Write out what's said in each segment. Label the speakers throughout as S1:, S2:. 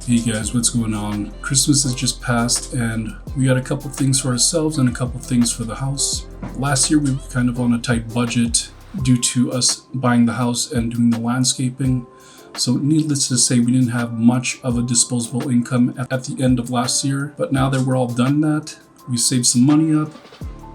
S1: Hey guys, what's going on? Christmas has just passed and we got a couple things for ourselves and a couple things for the house. Last year we were kind of on a tight budget due to us buying the house and doing the landscaping. So needless to say, we didn't have much of a disposable income at the end of last year. But now that we're all done that, we saved some money up.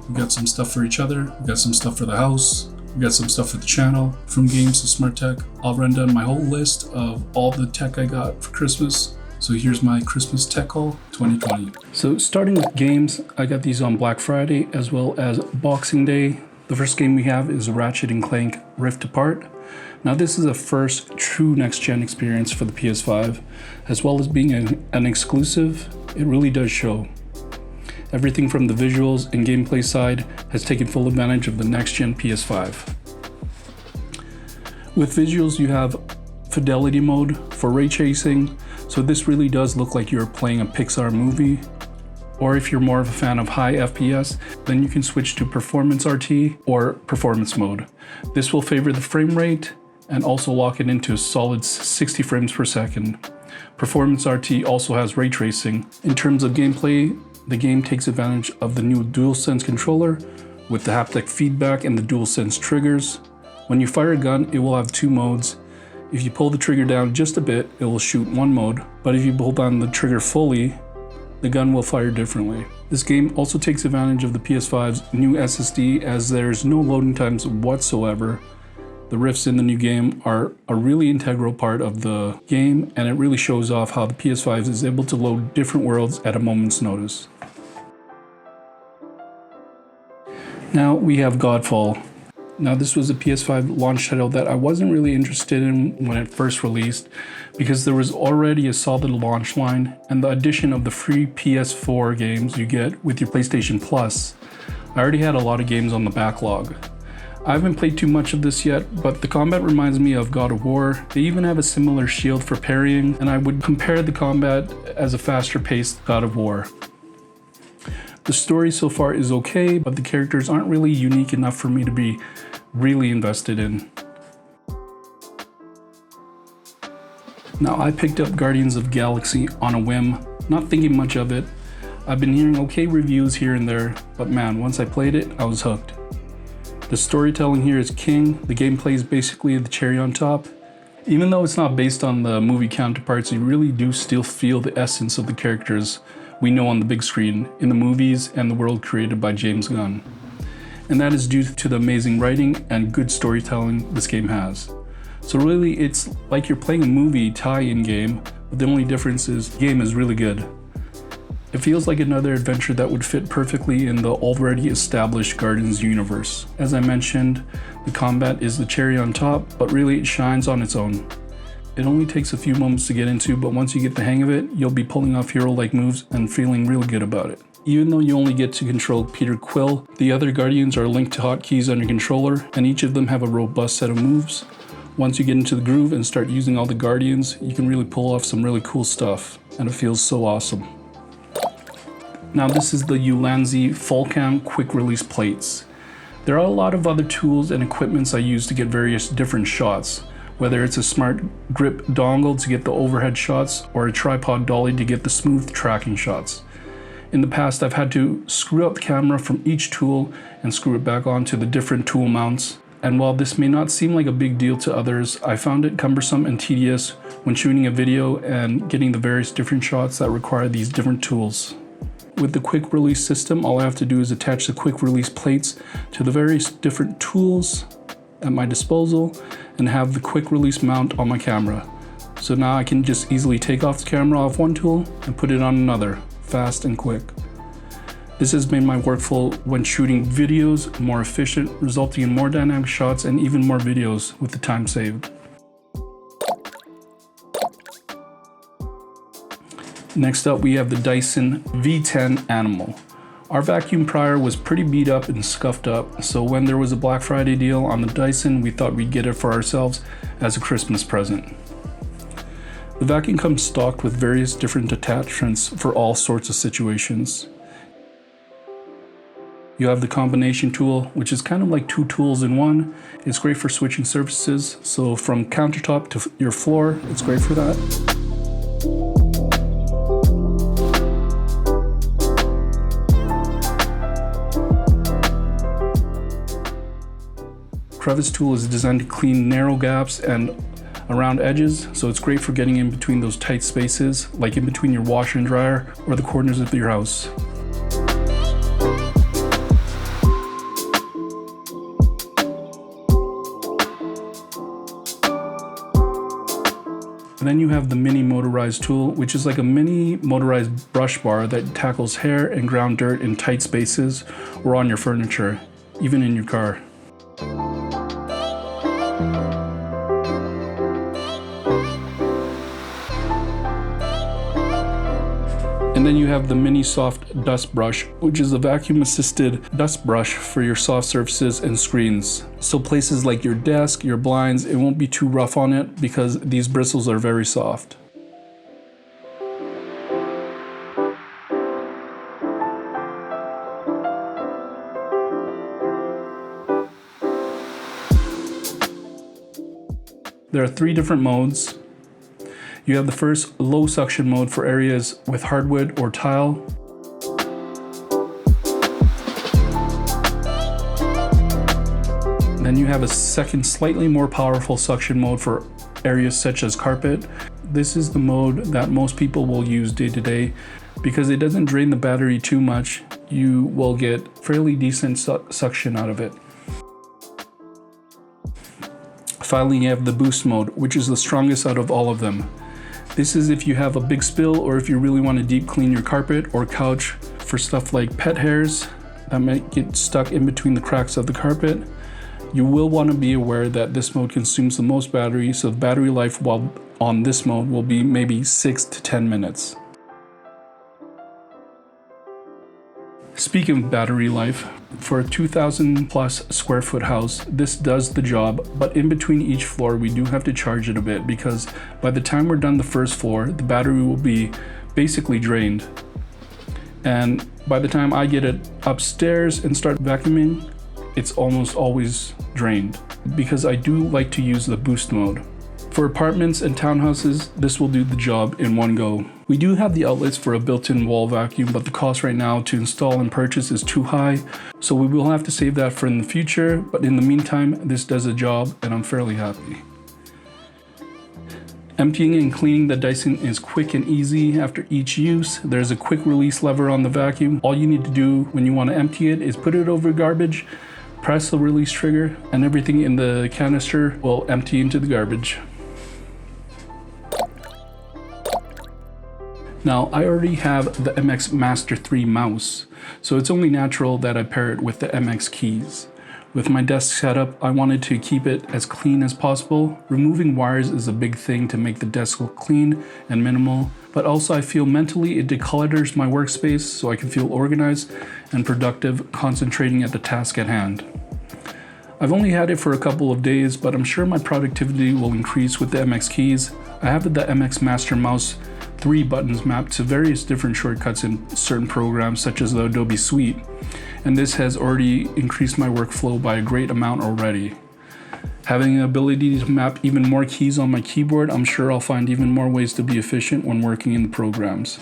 S1: We got some stuff for each other. We got some stuff for the house. We got some stuff for the channel, from games to smart tech. I'll run down my whole list of all the tech I got for Christmas. So here's my Christmas tech haul 2020. So starting with games, I got these on Black Friday as well as Boxing Day. The first game we have is Ratchet & Clank Rift Apart. Now this is a first true next-gen experience for the PS5. As well as being an exclusive, it really does show. Everything from the visuals and gameplay side has taken full advantage of the next-gen PS5. With visuals, you have fidelity mode for ray tracing, so this really does look like you're playing a Pixar movie. Or if you're more of a fan of high FPS, then you can switch to Performance RT or Performance mode. This will favor the frame rate and also lock it into a solid 60 frames per second. Performance RT also has ray tracing. In terms of gameplay, the game takes advantage of the new DualSense controller with the haptic feedback and the DualSense triggers. When you fire a gun, it will have two modes. If you pull the trigger down just a bit, it will shoot one mode, but if you pull down the trigger fully, the gun will fire differently. This game also takes advantage of the PS5's new SSD as there's no loading times whatsoever. The rifts in the new game are a really integral part of the game, and it really shows off how the PS5 is able to load different worlds at a moment's notice. Now we have Godfall. Now this was a PS5 launch title that I wasn't really interested in when it first released because there was already a solid launch line, and the addition of the free PS4 games you get with your PlayStation Plus. I already had a lot of games on the backlog. I haven't played too much of this yet, but the combat reminds me of God of War. They even have a similar shield for parrying, and I would compare the combat as a faster paced God of War. The story so far is okay, but the characters aren't really unique enough for me to be really invested in. Now I picked up Guardians of the Galaxy on a whim, not thinking much of it. I've been hearing okay reviews here and there, but man, once I played it, I was hooked. The storytelling here is king, the gameplay is basically the cherry on top. Even though it's not based on the movie counterparts, you really do still feel the essence of the characters we know on the big screen in the movies and the world created by James Gunn. And that is due to the amazing writing and good storytelling this game has. So really it's like you're playing a movie tie-in game, but the only difference is the game is really good. It feels like another adventure that would fit perfectly in the already established Guardians universe. As I mentioned, the combat is the cherry on top, but really it shines on its own. It only takes a few moments to get into, but once you get the hang of it, you'll be pulling off hero-like moves and feeling real good about it. Even though you only get to control Peter Quill, the other Guardians are linked to hotkeys on your controller, and each of them have a robust set of moves. Once you get into the groove and start using all the Guardians, you can really pull off some really cool stuff, and it feels so awesome. Now this is the Ulanzi Falcam quick release plates. There are a lot of other tools and equipments I use to get various different shots, whether it's a smart grip dongle to get the overhead shots or a tripod dolly to get the smooth tracking shots. In the past, I've had to screw out the camera from each tool and screw it back onto the different tool mounts. And while this may not seem like a big deal to others, I found it cumbersome and tedious when shooting a video and getting the various different shots that require these different tools. With the quick release system, all I have to do is attach the quick release plates to the various different tools at my disposal and have the quick release mount on my camera. So now I can just easily take off the camera off one tool and put it on another, fast and quick. This has made my workflow when shooting videos more efficient, resulting in more dynamic shots and even more videos with the time saved. Next up, we have the Dyson V10 Animal. Our vacuum prior was pretty beat up and scuffed up, so when there was a Black Friday deal on the Dyson, we thought we'd get it for ourselves as a Christmas present. The vacuum comes stocked with various different attachments for all sorts of situations. You have the combination tool, which is kind of like two tools in one. It's great for switching surfaces, so from countertop to your floor, it's great for that. crevice tool is designed to clean narrow gaps and around edges, so it's great for getting in between those tight spaces, like in between your washer and dryer or the corners of your house. And then you have the mini motorized tool, which is like a mini motorized brush bar that tackles hair and ground dirt in tight spaces or on your furniture, even in your car. And then you have the mini soft dust brush, which is a vacuum assisted dust brush for your soft surfaces and screens. So places like your desk, your blinds, it won't be too rough on it because these bristles are very soft. There are 3 different modes. You have the first low suction mode for areas with hardwood or tile. Then you have a second slightly more powerful suction mode for areas such as carpet. This is the mode that most people will use day to day because it doesn't drain the battery too much. You will get fairly decent suction out of it. Finally, you have the boost mode, which is the strongest out of all of them. This is if you have a big spill or if you really want to deep clean your carpet or couch for stuff like pet hairs that might get stuck in between the cracks of the carpet. You will want to be aware that this mode consumes the most battery, so the battery life while on this mode will be maybe 6 to 10 minutes. Speaking of battery life, for a 2,000 plus square foot house, this does the job, but in between each floor we do have to charge it a bit because by the time we're done the first floor, the battery will be basically drained. And by the time I get it upstairs and start vacuuming, it's almost always drained because I do like to use the boost mode. For apartments and townhouses, this will do the job in one go. We do have the outlets for a built-in wall vacuum, but the cost right now to install and purchase is too high, so we will have to save that for in the future, but in the meantime, this does a job and I'm fairly happy. Emptying and cleaning the Dyson is quick and easy after each use. There's a quick release lever on the vacuum. All you need to do when you want to empty it is put it over garbage, press the release trigger, and everything in the canister will empty into the garbage. Now, I already have the MX Master 3 mouse, so it's only natural that I pair it with the MX Keys. With my desk setup, I wanted to keep it as clean as possible. Removing wires is a big thing to make the desk look clean and minimal, but also I feel mentally it declutters my workspace so I can feel organized and productive, concentrating at the task at hand. I've only had it for a couple of days, but I'm sure my productivity will increase with the MX Keys. I have the MX Master Mouse 3 buttons mapped to various different shortcuts in certain programs such as the Adobe Suite, and this has already increased my workflow by a great amount already. Having the ability to map even more keys on my keyboard, I'm sure I'll find even more ways to be efficient when working in the programs.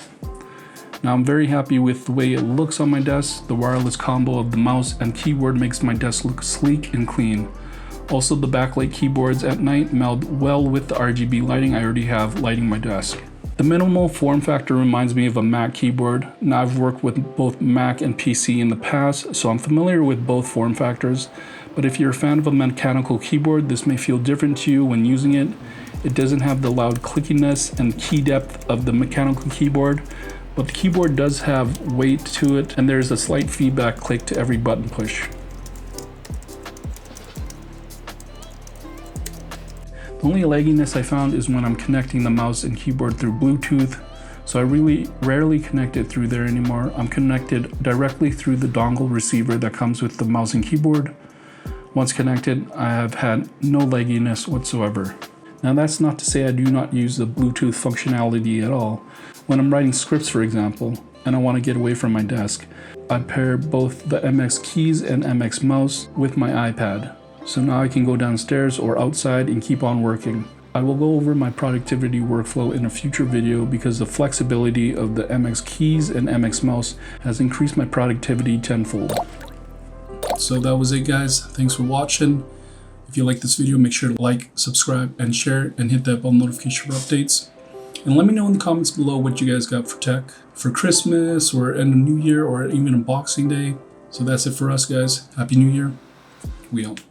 S1: Now I'm very happy with the way it looks on my desk. The wireless combo of the mouse and keyboard makes my desk look sleek and clean. Also, the backlight keyboards at night meld well with the RGB lighting I already have lighting my desk. The minimal form factor reminds me of a Mac keyboard. Now I've worked with both Mac and PC in the past, so I'm familiar with both form factors. But if you're a fan of a mechanical keyboard, this may feel different to you when using it. It doesn't have the loud clickiness and key depth of the mechanical keyboard, but the keyboard does have weight to it, and there's a slight feedback click to every button push. The only lagginess I found is when I'm connecting the mouse and keyboard through Bluetooth, so I really rarely connect it through there anymore. I'm connected directly through the dongle receiver that comes with the mouse and keyboard. Once connected, I have had no lagginess whatsoever. Now that's not to say I do not use the Bluetooth functionality at all. When I'm writing scripts, for example, and I want to get away from my desk, I pair both the MX Keys and MX Mouse with my iPad. So now I can go downstairs or outside and keep on working. I will go over my productivity workflow in a future video because the flexibility of the MX Keys and MX Mouse has increased my productivity tenfold. So that was it, guys. Thanks for watching. If you like this video, make sure to like, subscribe, and share, and hit that bell notification for updates. And let me know in the comments below what you guys got for tech for Christmas or end of New Year or even a Boxing Day. So that's it for us, guys. Happy New Year. We out.